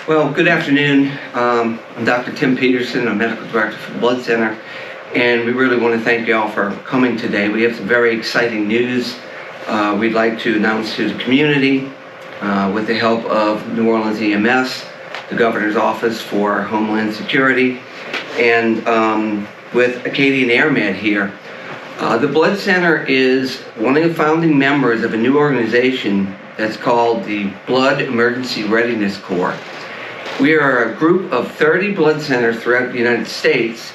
Well, good afternoon. I'm Dr. Tim Peterson. I'm Medical Director for the Blood Center, and we really want to thank you all for coming today. We have some very exciting news we'd like to announce to the community with the help of New Orleans EMS, the Governor's Office for Homeland Security, and with Acadian AirMed here. The Blood Center is one of the founding members of a new organization that's called the Blood Emergency Readiness Corps. We are a group of 30 blood centers throughout the United States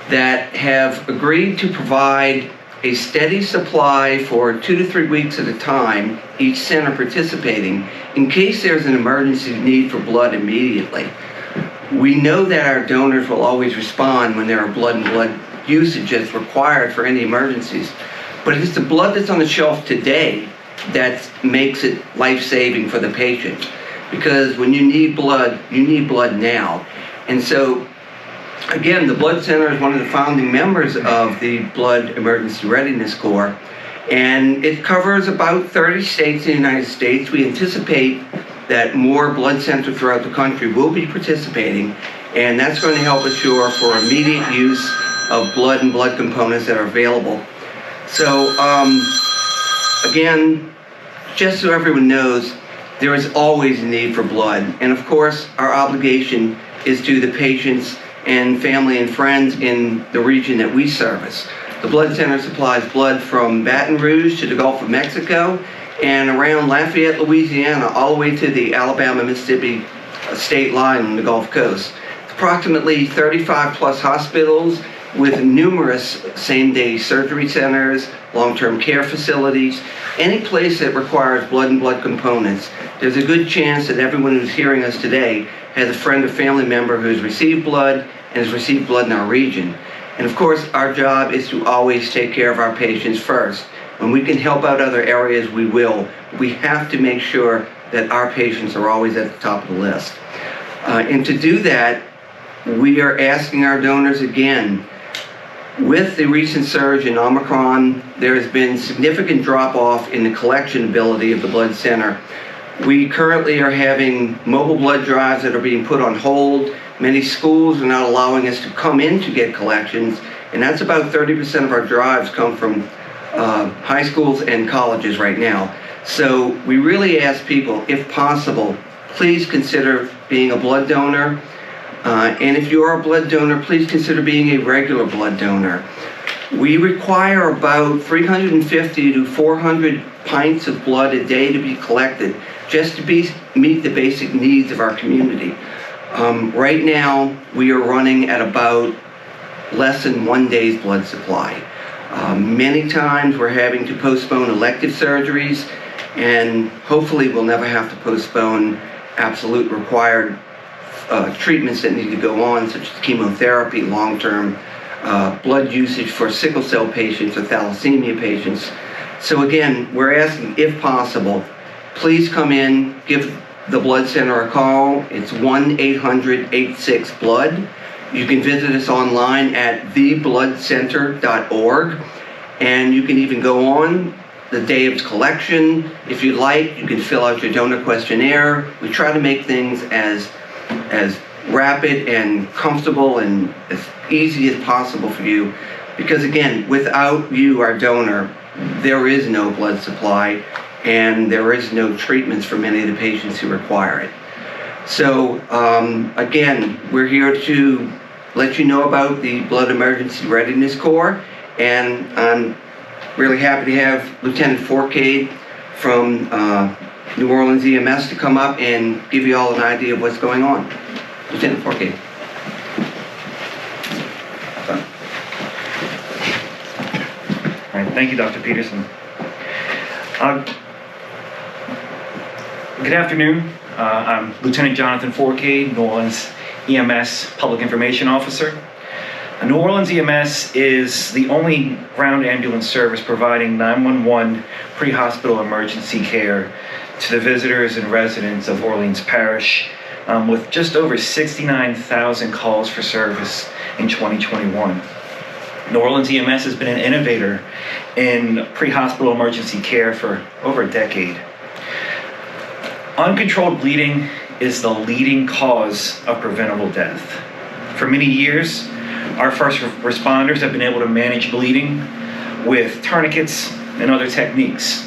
that have agreed to provide a steady supply for 2 to 3 weeks at a time, each center participating, in case there's an emergency need for blood immediately. We know that our donors will always respond when there are blood and blood usage that's required for any emergencies, but it's the blood that's on the shelf today that makes it life-saving for the patient. Because when you need blood now. And so, again, the Blood Center is one of the founding members of the Blood Emergency Readiness Corps, and it covers about 30 states in the United States. We anticipate that more blood centers throughout the country will be participating, and that's going to help assure for immediate use of blood and blood components that are available. So, again, just so everyone knows, there is always a need for blood, and of course our obligation is to the patients and family and friends in the region that we service. The Blood Center supplies blood from Baton Rouge to the Gulf of Mexico and around Lafayette, Louisiana, all the way to the Alabama-Mississippi state line on the Gulf Coast. It's approximately 35 plus hospitals with numerous same-day surgery centers, long-term care facilities, any place that requires blood and blood components. There's a good chance that everyone who's hearing us today has a friend or family member who's received blood and has received blood in our region. And of course, our job is to always take care of our patients first. When we can help out other areas, we will. We have to make sure that our patients are always at the top of the list. And to do that, we are asking our donors again. With the recent surge in Omicron, there has been significant drop-off in the collection ability of the Blood Center. We currently are having mobile blood drives that are being put on hold. Many schools are not allowing us to come in to get collections, and that's about 30% of our drives come from high schools and colleges right now. So we really ask people, if possible, please consider being a blood donor. And if you are a blood donor, please consider being a regular blood donor. We require about 350 to 400 pints of blood a day to be collected just to meet the basic needs of our community. Right now, we are running at about less than 1 day's blood supply. Many times we're having to postpone elective surgeries, and hopefully we'll never have to postpone absolute required treatments that need to go on, such as chemotherapy, long-term blood usage for sickle cell patients or thalassemia patients. So again, we're asking, if possible, please come in, give the Blood Center a call. It's 1-800-86-BLOOD. You can visit us online at thebloodcenter.org, and you can even go on the day of collection. If you'd like, you can fill out your donor questionnaire. We try to make things as rapid and comfortable and as easy as possible for you, because again, without you, our donor, there is no blood supply and there is no treatments for many of the patients who require it. So again, we're here to let you know about the Blood Emergency Readiness Corps, and I'm really happy to have Lieutenant Forcade from New Orleans EMS to come up and give you all an idea of what's going on. Lieutenant Forcade. All right, thank you, Dr. Peterson. Good afternoon. I'm Lieutenant Jonathan Forcade, New Orleans EMS Public Information Officer. New Orleans EMS is the only ground ambulance service providing 911 pre-hospital emergency care to the visitors and residents of Orleans Parish, with just over 69,000 calls for service in 2021. New Orleans EMS has been an innovator in pre-hospital emergency care for over a decade. Uncontrolled bleeding is the leading cause of preventable death. For many years, our first responders have been able to manage bleeding with tourniquets and other techniques.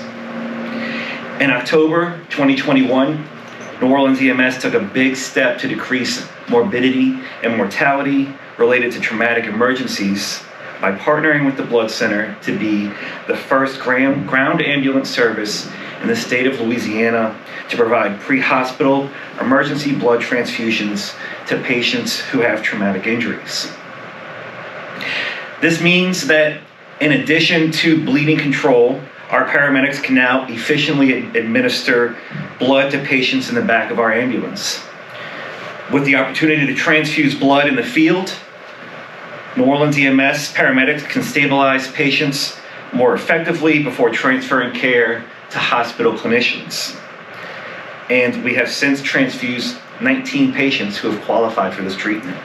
In October 2021, New Orleans EMS took a big step to decrease morbidity and mortality related to traumatic emergencies by partnering with the Blood Center to be the first ground ambulance service in the state of Louisiana to provide pre-hospital emergency blood transfusions to patients who have traumatic injuries. This means that in addition to bleeding control, our paramedics can now efficiently administer blood to patients in the back of our ambulance. With the opportunity to transfuse blood in the field, New Orleans EMS paramedics can stabilize patients more effectively before transferring care to hospital clinicians. And we have since transfused 19 patients who have qualified for this treatment.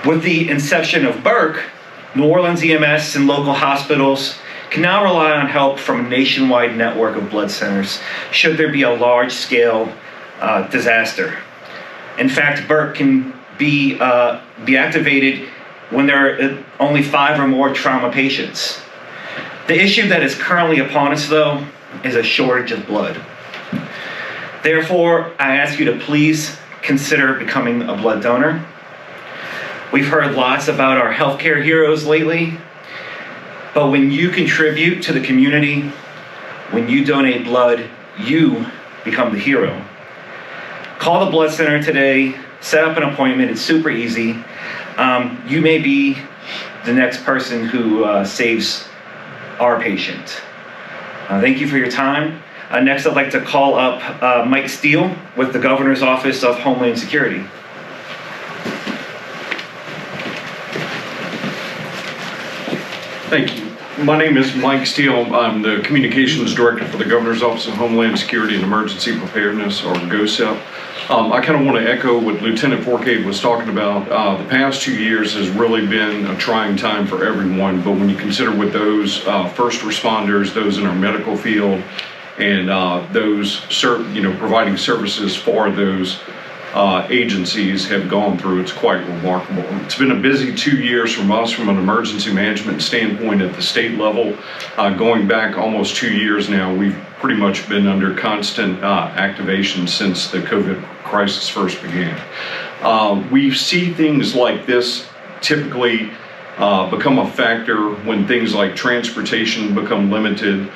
With the inception of BERC, New Orleans EMS and local hospitals can now rely on help from a nationwide network of blood centers should there be a large-scale disaster. In fact, BERC can be activated when there are only 5 or more trauma patients. The issue that is currently upon us, though, is a shortage of blood. Therefore, I ask you to please consider becoming a blood donor. We've heard lots about our healthcare heroes lately, but when you contribute to the community, when you donate blood, you become the hero. Call the Blood Center today, set up an appointment, it's super easy. You may be the next person who saves our patient. Thank you for your time. Next, I'd like to call up Mike Steele with the Governor's Office of Homeland Security. Thank you. My name is Mike Steele. I'm the Communications Director for the Governor's Office of Homeland Security and Emergency Preparedness, or GOSEP. I kind of want to echo what Lieutenant Forcade was talking about. The past 2 years has really been a trying time for everyone, but when you consider what those first responders, those in our medical field, and those providing services for those agencies have gone through, it's quite remarkable. It's been a busy 2 years from us from an emergency management standpoint at the state level. Going back almost 2 years now, we've pretty much been under constant activation since the COVID crisis first began. We see things like this typically become a factor when things like transportation become limited.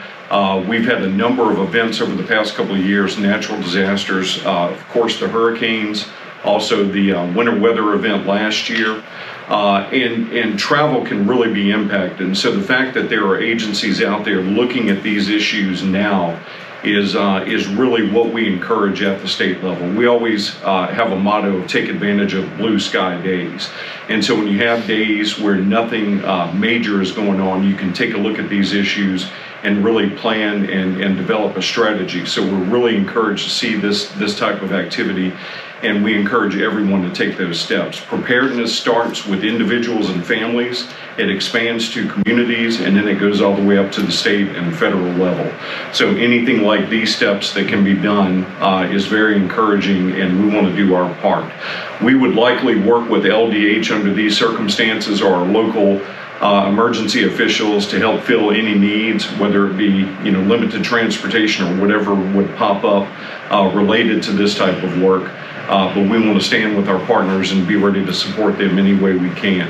We've had a number of events over the past couple of years, natural disasters, of course the hurricanes, also the winter weather event last year, and travel can really be impacted. And so the fact that there are agencies out there looking at these issues now is really what we encourage at the state level. We always have a motto of take advantage of blue sky days. And so when you have days where nothing major is going on, you can take a look at these issues and really plan and develop a strategy. So we're really encouraged to see this type of activity, and we encourage everyone to take those steps. Preparedness starts with individuals and families, it expands to communities, and then it goes all the way up to the state and federal level. So anything like these steps that can be done is very encouraging, and we want to do our part. We would likely work with LDH under these circumstances, or our local emergency officials, to help fill any needs, whether it be limited transportation or whatever would pop up related to this type of work. But we want to stand with our partners and be ready to support them any way we can.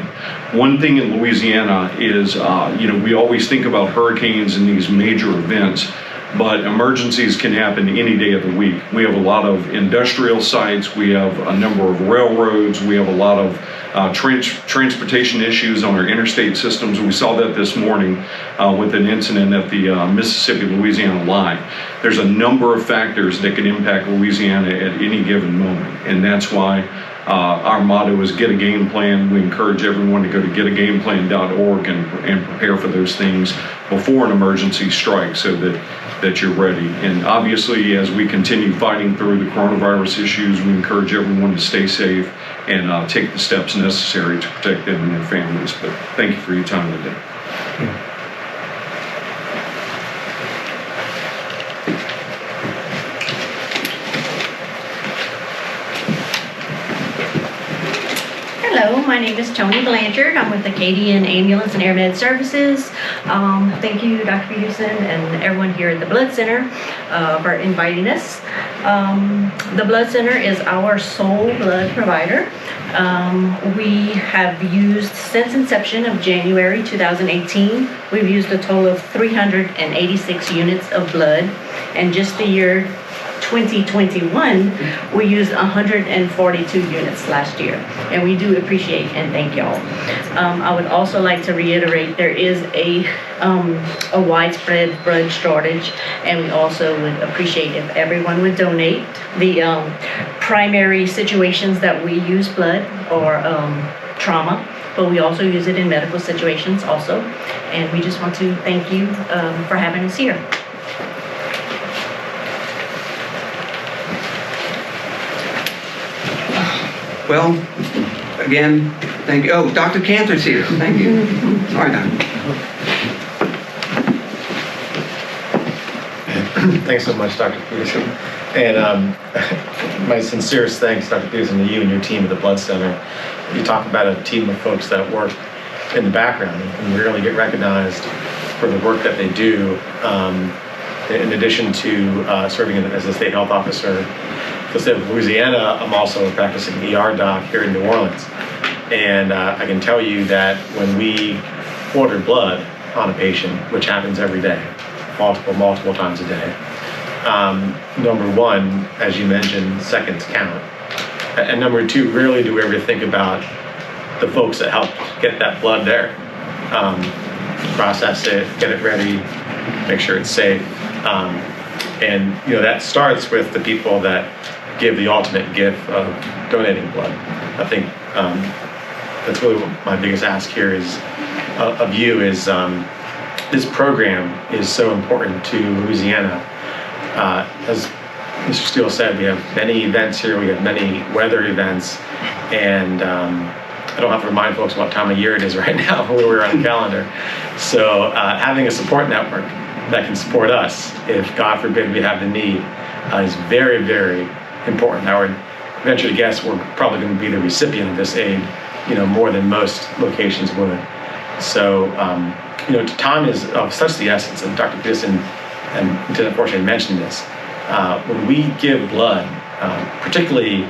One thing in Louisiana is, we always think about hurricanes and these major events, but emergencies can happen any day of the week. We have a lot of industrial sites, we have a number of railroads, we have a lot of transportation issues on our interstate systems. We saw that this morning with an incident at the Mississippi-Louisiana line. There's a number of factors that can impact Louisiana at any given moment, and that's why our motto is get a game plan. We encourage everyone to go to getagameplan.org and prepare for those things before an emergency strikes, so that you're ready. And obviously, as we continue fighting through the coronavirus issues, we encourage everyone to stay safe and take the steps necessary to protect them and their families. But thank you for your time today. Hello, my name is Tony Blanchard. I'm with Acadian Ambulance and Air Med Services. Thank you, Dr. Peterson, and everyone here at the Blood Center for inviting us. The Blood Center is our sole blood provider. We have used, since inception of January 2018, we've used a total of 386 units of blood, and just the year 2021, we used 142 units last year, and we do appreciate and thank y'all. I would also like to reiterate there is a widespread blood shortage, and we also would appreciate if everyone would donate. The primary situations that we use blood or trauma, but we also use it in medical situations also, and we just want to thank you for having us here. Well, again, thank you. Oh, Dr. Cantor's here. Thank you. Sorry, Doctor. Thanks so much, Dr. Peterson. And my sincerest thanks, Dr. Peterson, to you and your team at the Blood Center. You talk about a team of folks that work in the background and really get recognized for the work that they do. In addition to serving as a state health officer for the state of Louisiana, I'm also a practicing ER doc here in New Orleans. And I can tell you that when we order blood on a patient, which happens every day, multiple times a day, number one, as you mentioned, seconds count. And number two, rarely do we ever think about the folks that helped get that blood there. Process it, get it ready, make sure it's safe. And that starts with the people that give the ultimate gift of donating blood. I think that's really what my biggest ask here is of you is this program is so important to Louisiana. As Mr. Steele said, we have many events here, we have many weather events, and I don't have to remind folks what time of year it is right now where we're on the calendar. So having a support network that can support us if, God forbid, we have the need is very, very important. I would venture to guess we're probably going to be the recipient of this aid, more than most locations would. So, time is of such the essence, and Dr. Peterson and Lieutenant Fortier mentioned this. When we give blood, particularly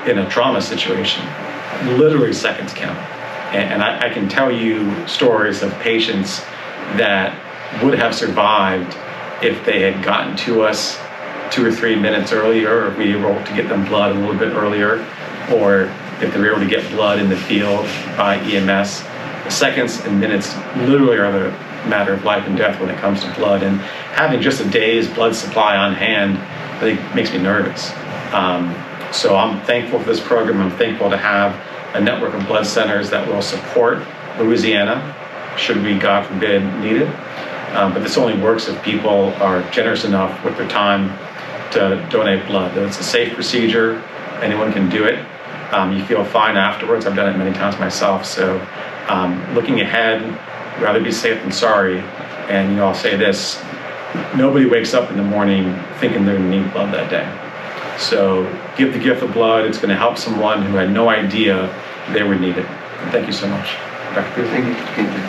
in a trauma situation, literally seconds count. And I can tell you stories of patients that would have survived if they had gotten to us 2 or 3 minutes earlier, or if we were able to get them blood a little bit earlier, or if they were able to get blood in the field by EMS. Seconds and minutes literally are the matter of life and death when it comes to blood, and having just a day's blood supply on hand, I think, makes me nervous. So I'm thankful for this program. I'm thankful to have a network of blood centers that will support Louisiana, should we, God forbid, need it. But this only works if people are generous enough with their time to donate blood. It's a safe procedure. Anyone can do it. You feel fine afterwards. I've done it many times myself. So looking ahead, rather be safe than sorry. And I'll say this, nobody wakes up in the morning thinking they're going to need blood that day. So give the gift of blood. It's going to help someone who had no idea they would need it. And thank you so much. Dr. Peterson. Thank you.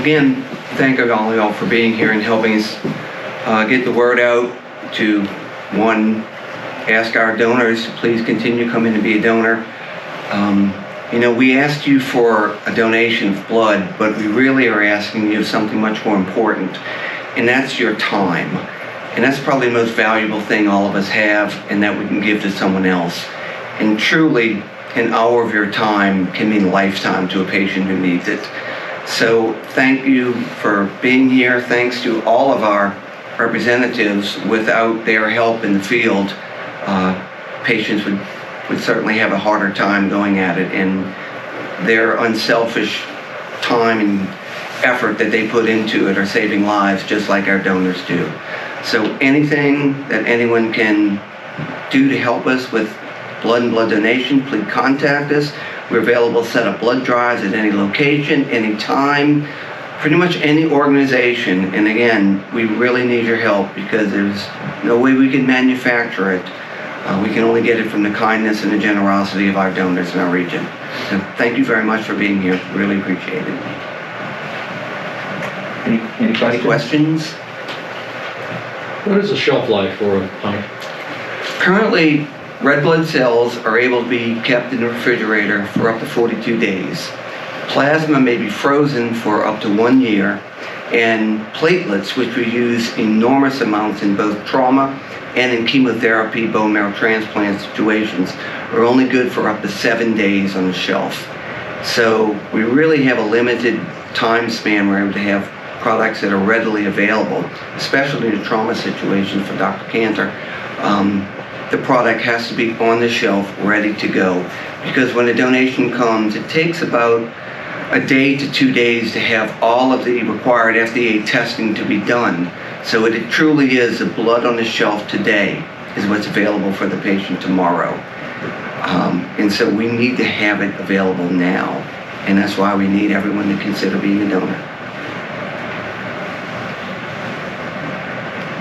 Again, thank all of y'all for being here and helping us get the word out to, one, ask our donors to please continue coming to be a donor. We asked you for a donation of blood, but we really are asking you something much more important, and that's your time. And that's probably the most valuable thing all of us have, and that we can give to someone else. And truly, an hour of your time can mean a lifetime to a patient who needs it. So thank you for being here. Thanks to all of our representatives. Without their help in the field, patients would certainly have a harder time going at it, and their unselfish time and effort that they put into it are saving lives just like our donors do. So anything that anyone can do to help us with blood and blood donation, please contact us. We're available to set up blood drives at any location, any time, pretty much any organization. And again, we really need your help because there's no way we can manufacture it. We can only get it from the kindness and the generosity of our donors in our region. So thank you very much for being here. Really appreciate it. Any Any questions? What is the shelf life for a pint? Currently, red blood cells are able to be kept in the refrigerator for up to 42 days. Plasma may be frozen for up to 1 year, and platelets, which we use enormous amounts in both trauma and in chemotherapy, bone marrow transplant situations, are only good for up to 7 days on the shelf. So we really have a limited time span where we're able to have products that are readily available, especially in a trauma situation for Dr. Cantor. The product has to be on the shelf, ready to go, because when a donation comes, it takes about a day to 2 days to have all of the required FDA testing to be done. So it truly is the blood on the shelf today is what's available for the patient tomorrow. And so we need to have it available now. And that's why we need everyone to consider being a donor.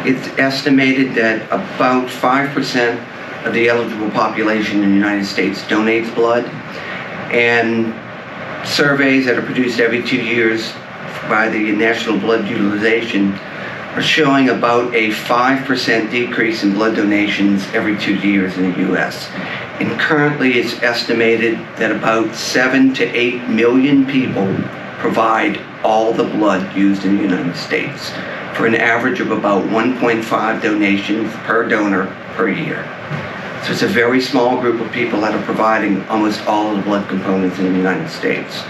It's estimated that about 5% of the eligible population in the United States donates blood. And surveys that are produced every 2 years by the National Blood Utilization are showing about a 5% decrease in blood donations every 2 years in the U.S. And currently it's estimated that about 7 to 8 million people provide all the blood used in the United States for an average of about 1.5 donations per donor per year. So it's a very small group of people that are providing almost all of the blood components in the United States.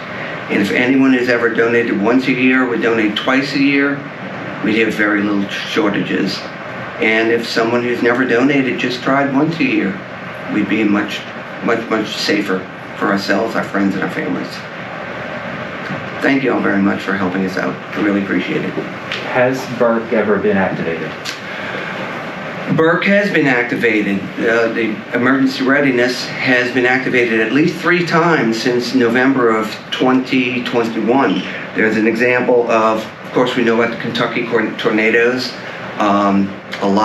And if anyone has ever donated once a year, would donate twice a year, we'd have very little shortages. And if someone who's never donated just tried once a year, we'd be much safer for ourselves, our friends, and our families. Thank you all very much for helping us out. I really appreciate it. Has BERC ever been activated? BERC has been activated. The emergency readiness has been activated at least 3 times since November of 2021. There's an example of course, we know about the Kentucky tornadoes. A lot